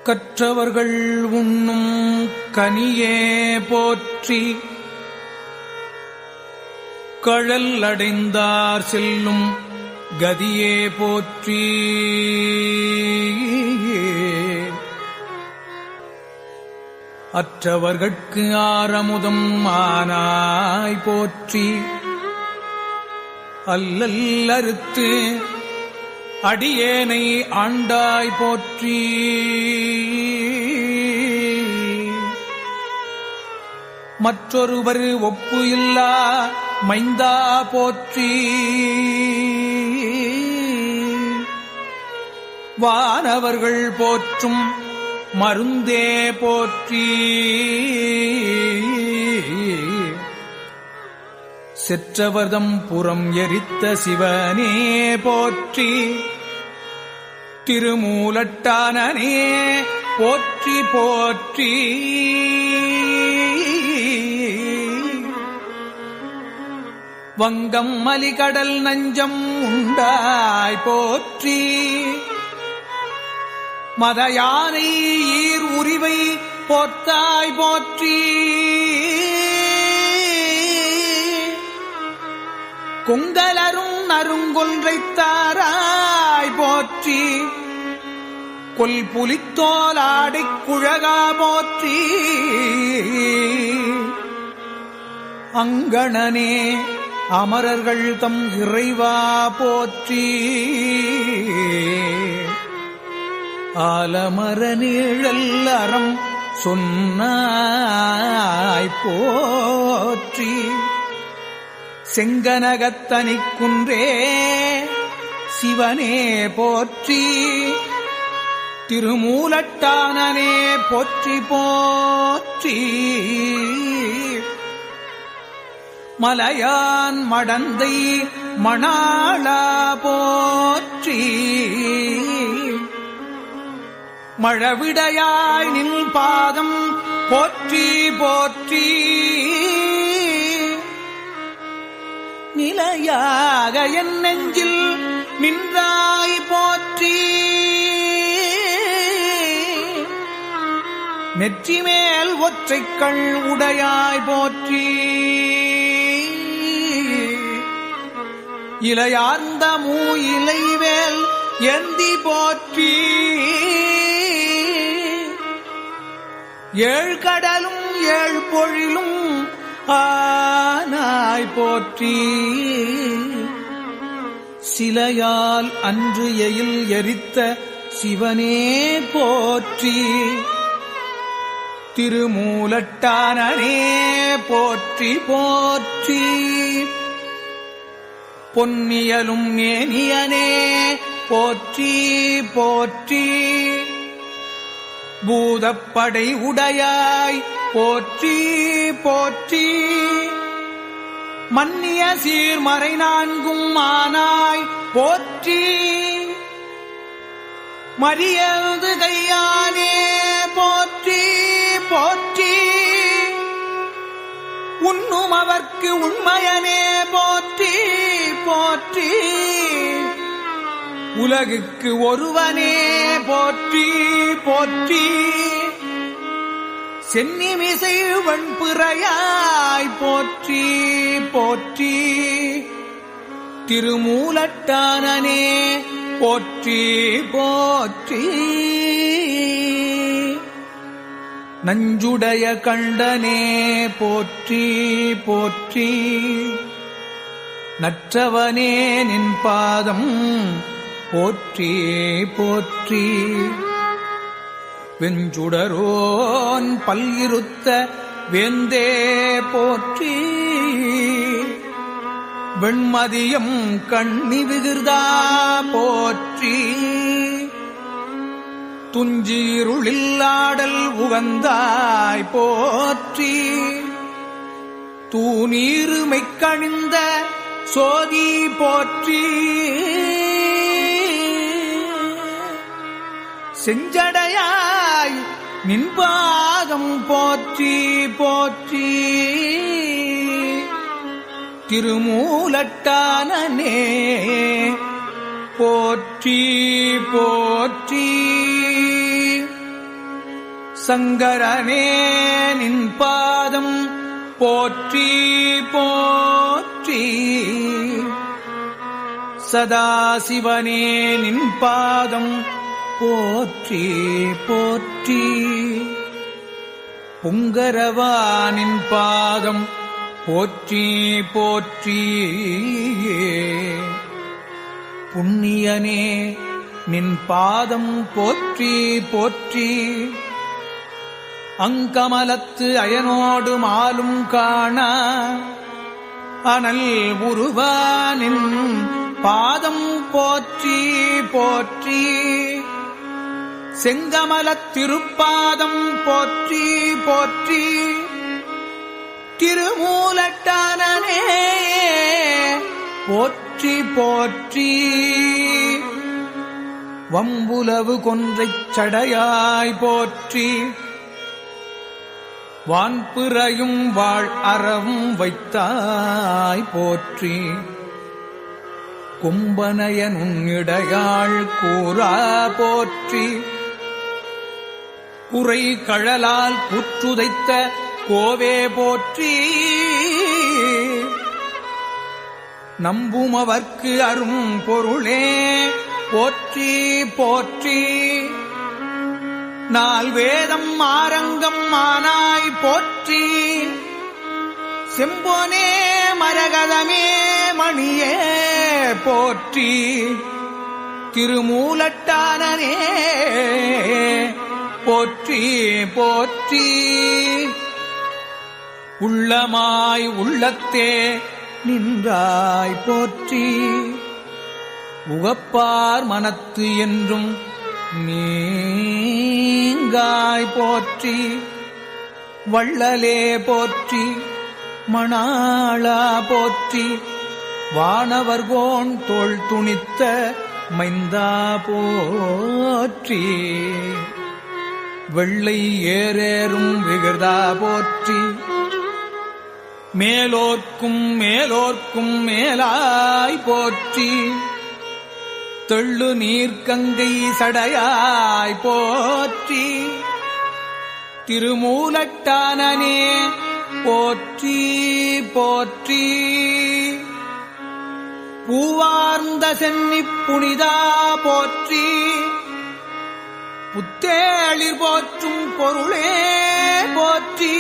கற்றவர்கள் உண்ணும் கனியே போற்றி, கழல் அடைந்தார் செல்லும் கதியே போற்றி. அற்றவர்கட்கு ஆரமுதம் ஆனாய் போற்றி, அல்லல் அறுத்து அடியேனை ஆண்டாய் போற்றி. மற்றொருவர் ஒப்பு இல்லா மைந்தா போற்றி, வானவர்கள் போற்றும் மருந்தே போற்றி. செற்றவர்தம் புறம் எரித்த சிவனே போற்றி, திருமூலட்டானனே போற்றி போற்றி. வங்கம் மலிகடல் நஞ்சம் உண்டாய் போற்றி, மதயானை ஈர் உரிவை போர்த்தாய் போற்றி. கொங்கலரும் நறுங்கொன்றைத் தாராய் போற்றி, கொல்புலித்தோலாடைக் குழகா போற்றி. அங்கணனே அமரர்கள் தம் இறைவா போற்றி, ஆலமர நீழல் அறம் சொன்னாய் போற்றி. செங்கனகத்தனிக் குன்றே சிவனே போற்றி, திருமூலட்டானனே போற்றி போற்றி. மலையான் மடந்தை மணாளா போற்றி, மழவிடையாய் நின் பாதம் போற்றி போற்றி. நிலையாக என் நெஞ்சில் நின்றாய் போற்றி, நெற்றிமேல் ஒற்றைக்கள் உடையாய் போற்றி. இலையார்ந்த மூ இலைவேல் ஏந்தி போற்றி, ஏழ் கடலும் ஏழ் பொழிலும் ஆனாய் போற்றி. சிலையால் அன்று எயில் எரித்த சிவனே போற்றி, திருமூலட்டானனே போற்றி போற்றி. பொன்னியலும் மேனியனே போற்றி போற்றி, பூதப்படை உடையாய் போற்றி போற்றி. மன்னிய சீர்மறை நான்கும் ஆனாய் போற்றி, மரியது கையானே போற்றி போற்றி. உண்ணும் அவர்க்கு உண்மையனே போற்றி போற்றி, உலகுக்கு ஒருவனே போற்றி போற்றி. சென்னிமிசை வண்பிறையாய் போற்றி போற்றி, திருமூலட்டானனே போற்றி போற்றி. நஞ்சுடைய கண்டனே போற்றி போற்றி, நற்றவனே நின் பாதம் போற்றி போற்றி. வெஞ்சுடரோன் பல்லிருத்த வேந்தே போற்றி, வெண்மதியம் கண்ணி விகிர்தா போற்றி. துஞ்சீருளில்லாடல் உகந்தாய் போற்றி, தூநீரு மெய்க்கணிந்த சோதி போற்றி. செஞ்சடையாய் நின்பாதம் போற்றி போற்றி, திருமூலட்டானனே போற்றி போற்றி. சங்கரனே நின் பாதம் போற்றி போற்றி. சதாசிவனே நின் பாதம் போற்றி போற்றி. புங்கரவானின் பாதம் போற்றி போற்றி. புண்ணியனே நின் பாதம் போற்றி போற்றி. அங்கமலத்து அயனோடு மாலும் காண அனல் உருவானின் பாதம் போற்றி போற்றி. செங்கமலத் திருப்பாதம் போற்றி போற்றி. திருமூலட்டானனே போற்றி போற்றி. வம்புலவு கொன்றைச் சடையாய் போற்றி. வான்பிறையும் வாழ் அறவும் வைத்தாய் போற்றி. கும்பனையன் உன்னிடையாள் கூறா போற்றி. குறை கழலால் புற்றுதைத்த கோவே போற்றி. நம்புமவர்க்கு அரும் பொருளே போற்றி போற்றி. நால் வேதம் ஆரங்கம் ஆனாய் போற்றி. செம்பொனே மரகதமே மணியே போற்றி. திருமூலட்டானனே போற்றி போற்றி. உள்ளமாய் உள்ளத்தே நின்றாய் போற்றி. உகப்பார் மனத்து என்றும் நீங்காய் போற்றி. வள்ளலே போற்றி. மணாளா போற்றி. வானவர்கோன் தோள் துணித்த மைந்தா போற்றி. வெள்ளை ஏறேறும் விகிர்தா போற்றி. மேலோர்க்கும் மேலோர்க்கும் மேலாய் போற்றி. தெள்ளு நீர்க்கங்கை சடையாய் போற்றி. திருமூலட்டானனே போற்றி போற்றி. பூவார்ந்த சென்னிப் புனிதா போற்றி. புத்தேளிர் போற்றும் பொருளே போற்றி.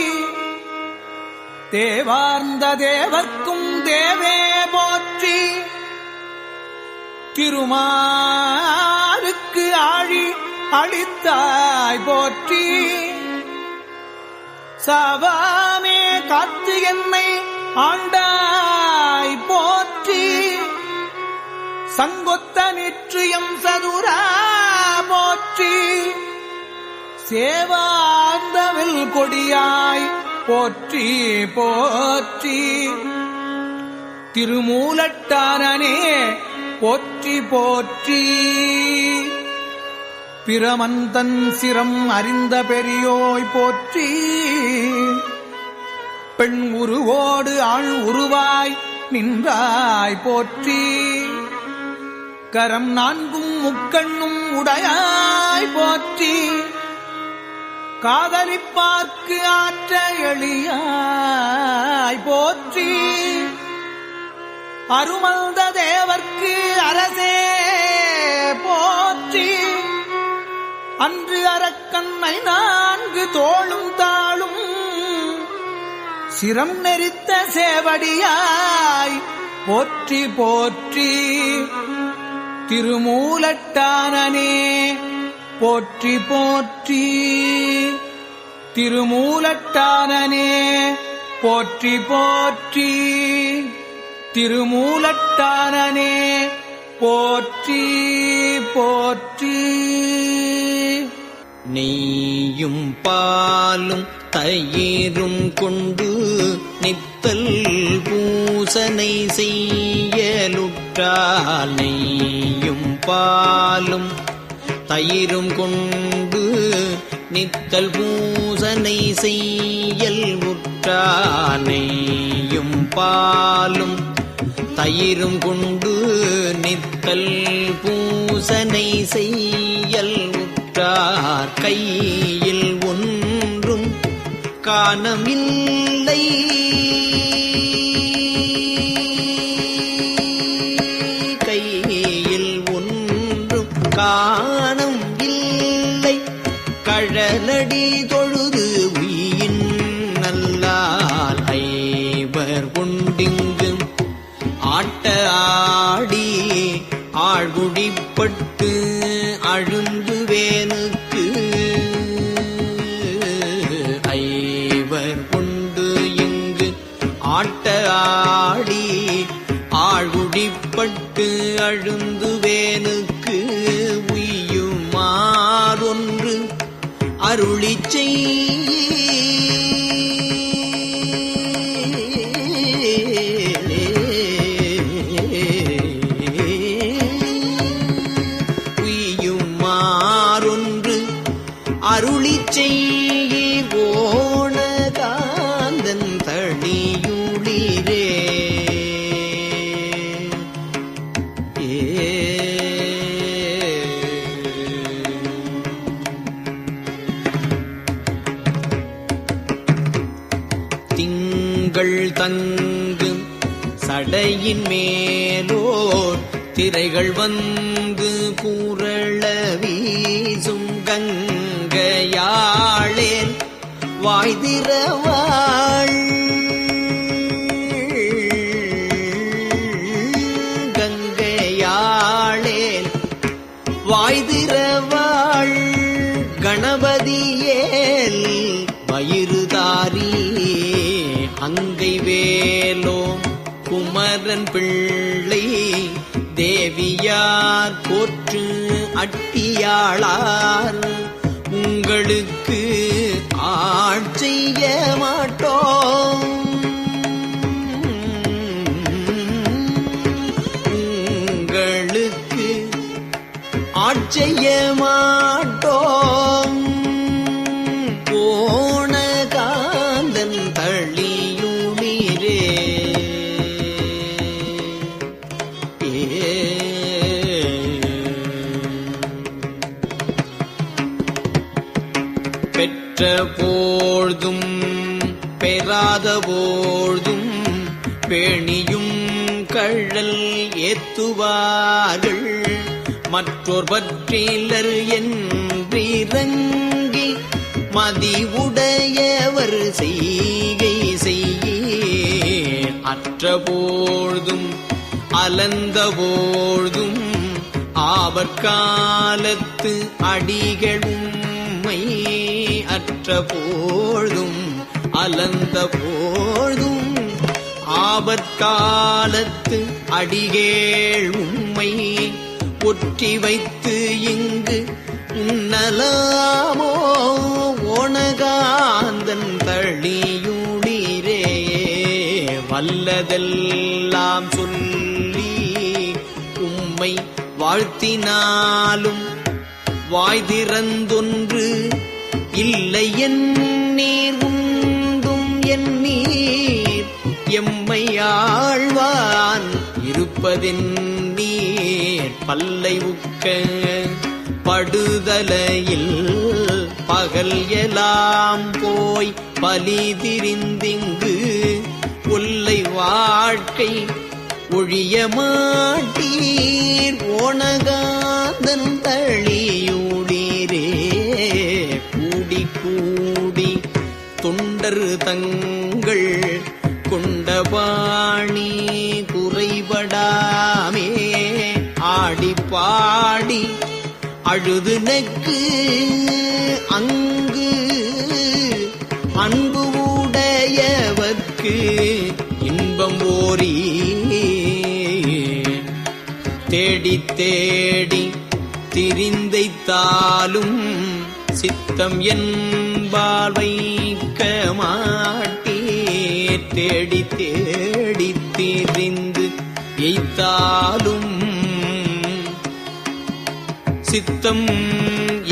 தேவார்ந்த தேவர்க்கும் தேவே போற்றி. திருமாலுக்கு ஆழி அளித்தாய் போற்றி. சாவாமே காத்து என்னை ஆண்டாய் போற்றி. சங்கொத்த நிற்றியம் சதுரா போற்றி. சேவாந்தவில் கொடியாய் போற்றி போற்றி. திருமூலட்டானனே போற்றி போற்றி. பிரமந்தன் சிரம் அறிந்த பெரியோய் போற்றி. பெண் உருவோடு ஆண் உருவாய் நின்றாய் போற்றி. கரம் நான்கும் முக்கண்ணும் உடையாய் போற்றி. காதலிப்பார்க்கு ஆற்ற எளியாய் போற்றி. அருமந்த தேவர்க்கு அரசே போற்றி. அன்று அரக்கண்ணை நான்கு தோளும் தாளும் சிரம் நெறித்த சேவடியாய் போற்றி போற்றி. திருமூலட்டானனே போற்றி போற்றி. திருமூலட்டானனே போற்றி போற்றி. திருமூலட்டானனே போற்றி போற்றி. நெய்யும் பாலும் தயிரும் கொண்டு நித்தல் பூசனை செய்யலுற்றால் நெய்யும் பாலும் தயிரும் கொண்டு நித்தல் பூசனை செய்யல் உற்றால் நெய்யும் பாலும் தயிரும் கொண்டு நித்தல் பூசனை செய்யல் உற்றார் கையில் ஒன்று காணமில்லை கையில் ஒன்றும் காணம் இல்லை கழலடி தொழுது உயின் நல்லால் ஐவர் கொண்டிங்கு ஆட்ட ஆடி ஆழ்குடிப்பட்டு அழுந்துவேனுக்கு ஐவர் கொண்டு இங்கு ஆட்ட ஆடி ஆழ்குடிப்பட்டு அழுந்துவேனுக்கு உய்யுமாறொன்று அருளிச் செய் அருளிச் செய்வோன காந்தன் தடியுளிரே திங்கள் தங்கு சடையின் மேலோர் திரைகள் வந்து கூறள வீசும் கங்கையாளேன் வாய்திரவாள் கங்கையாளேன் வாய்திரவாள் கணபதியேல் வயிறுதாரி அங்கை வேலோம் குமரன் பிள்ளை தேவியார் போற்று அட்டியாளார் உங்களுக்கு ஆட்செய்ய மாட்டோம் உங்களுக்கு ஆட்செய்ய மாட்டோம் போன காந்தன் தளியுளிரே பெற்ற போழ்தும் பெறாத போழ்தும் பேணியும் கழல் ஏத்துவார்கள் மற்றோர் பற்றிலர் என்றிறங்கி மதிவுடையவர் செய்கை செய்யே அற்ற போழ்தும் அலந்த போழ்தும் ஆபற்காலத்து அடிகளும் அற்ற போழ்தும் அலந்த போழ்தும் ஆபற்காலத்து அடிகேள் உம்மை ஒற்றி வைத்து இங்கு உன்னலாமோ ஓணகாந்தன் தளியுளிரே வல்லதெல்லாம் சொல்லி உம்மை வாழ்த்தினாலும் வாய்திறந்தொன்று இல்லை என் நீர் உண்டும் என் நீர் எம்மை ஆழ்வான் இருப்பதென் நீர் பல்லை உக்க படுதலையில் பகல் எல்லாம் போய் பலி திரிந்திங்கு ஒல்லை வாழ்க்கை ஒழிய மாட்டீர் ஓணகாந்தன் தளியுளிரே கூடி கூடி தொண்டர் தங்கள் கொண்டபாணி குறைபடாமே ஆடி பாடி அழுது நெக்கு அங்கு அன்பு உடையவர்க்கு இன்பம் ஓரி தேடி தேடி திரிந்தைத்தாலும் சித்தம் என்பால் வைக்க மாட்டீர் தேடி தேடி திரிந்து எய்த்தாலும் சித்தம்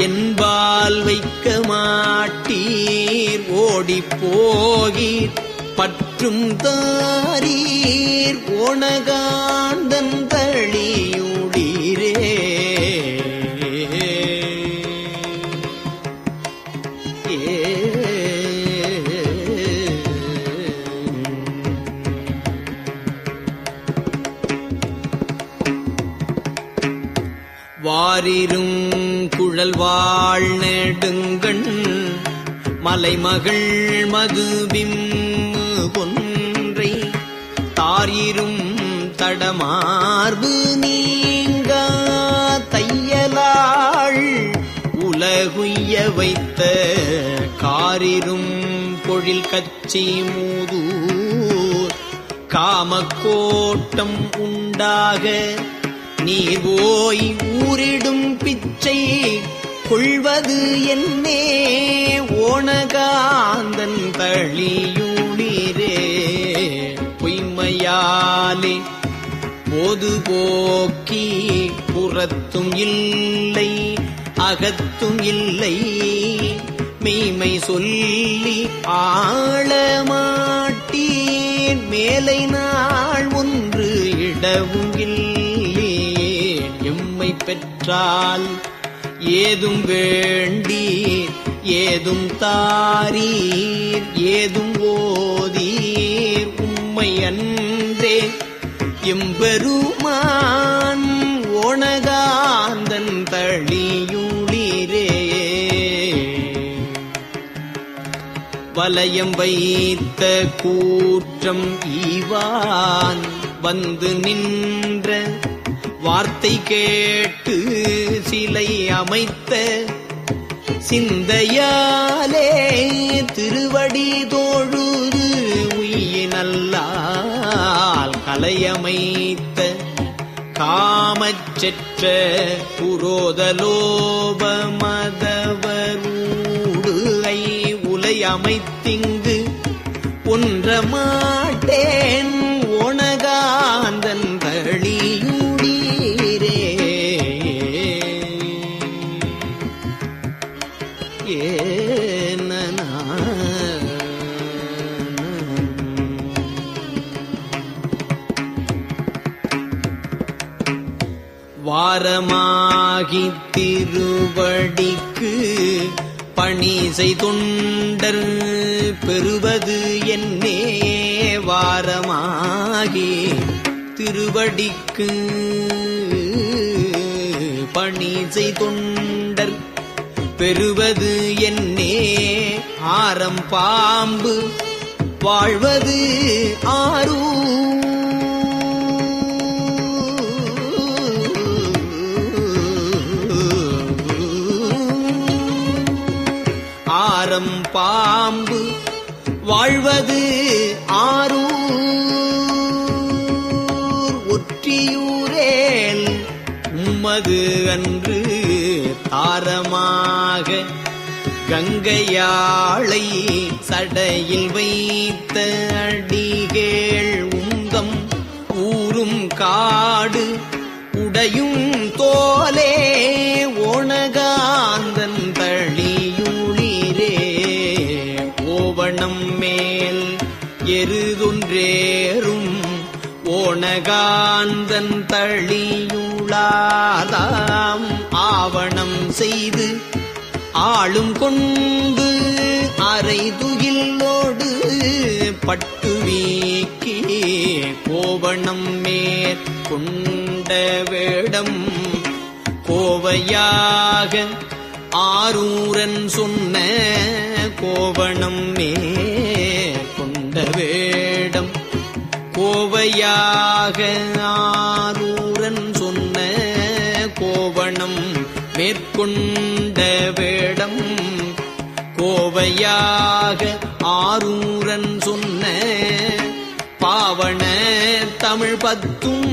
என்பால் வைக்க மாட்டீர் ஓடிப் போகீர் பற்றும் தாரீர் ஓணகாந்தன் தளியுளிரே ஏ மாறிரும் குழல்வாழ் நெடுங்கண் மலைமகள் மதுவிம் கொன்றை தாரிரும் தடமார்பு நீங்க தையலாள் உலகுய்ய வைத்த காரிரும் பொழில் கச்சி மூதூர் காமக்கோட்டம் உண்டாக நீர் போய் ஊரிடும் பிச்சை கொள்வது என்னே ஓணகாந்தன் தளியுளிரே பொய்மையாலே பொதுபோக்கி புறத்தும் இல்லை அகத்தும் இல்லை மெய்மை சொல்லி ஆளமாட்டீர் மேலை நாள் ஒன்று இடவும் இல்லே எம்மை பெற்றால் ஏதும் வேண்டீர் ஏதும் தாரீர் ஏதும் ஓதீர் உம்மை அன்றே எம்பெருமான் ஓணகாந்தன் தளியுளிரே வலயம் வைத்த கூற்றம் ஈவான் வந்து நின்ற வார்த்தை கேட்டு சிலை அமைத்த சிந்தையாலே திருவடி தோழுது உயினல்லால் கலையமைத்த காமச்செற்ற புரோதலோப மதவரூடு உலை அமைத்திங்கு ஒன்ற மாட்டேன் ஓணகாந்தன் தளியுளிரே ஏனனா வாரமாகி திருவடிக்கு பணி செய்தொண்டர் பெறுவது என்னே வாரமாகி திருவடிக்கு பணி செய்தொண்டர் பெறுவது என்னே ஆரம் பாம்பு வாழ்வது ஆரூ ஆரம் பாம்பு வாழ்வது ஆரூர் ஒற்றியூரேல் உம்மது அன்று தாரமாக கங்கையாளை சடையில் வைத்த அடிகேள் உந்தம் ஊரும் காடு உடையும் தோலே ஓணகாந்தன் தளியுளிரே ஓவணம் மேல் எருதொன்றேறும் ஓணகாந்தன் தளியுளாதாம் ஆவணம் செய்து ஆளும் கொண்டு அரை துகிலோடு பட்டு வீக்கி கோவணம் மேற்கொண்ட வேடம் கோவையாக ஆரூரன் சொன்ன கோவணம் மேற்கொண்ட வேடம் கோவையாக ஆரூரன் சொன்ன கோவணம் மேற்கொண்ட வேடம் கோவையாக ஆரூரன் சொன்ன பாவன தமிழ் பத்தும்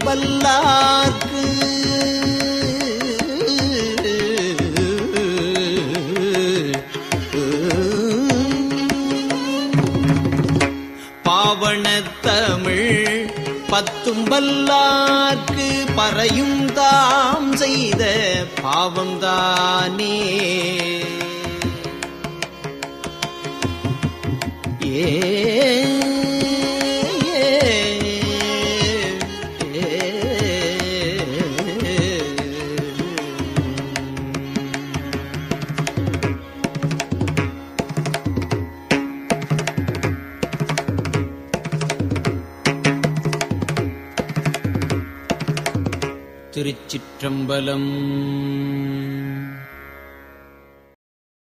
வல்லார்க்கு பாவன தமிழ் பத்தும் வல்லார்க்கு பறையும் தாம் செய்த பாவம் தானே திருச்சிற்றம்பலம்.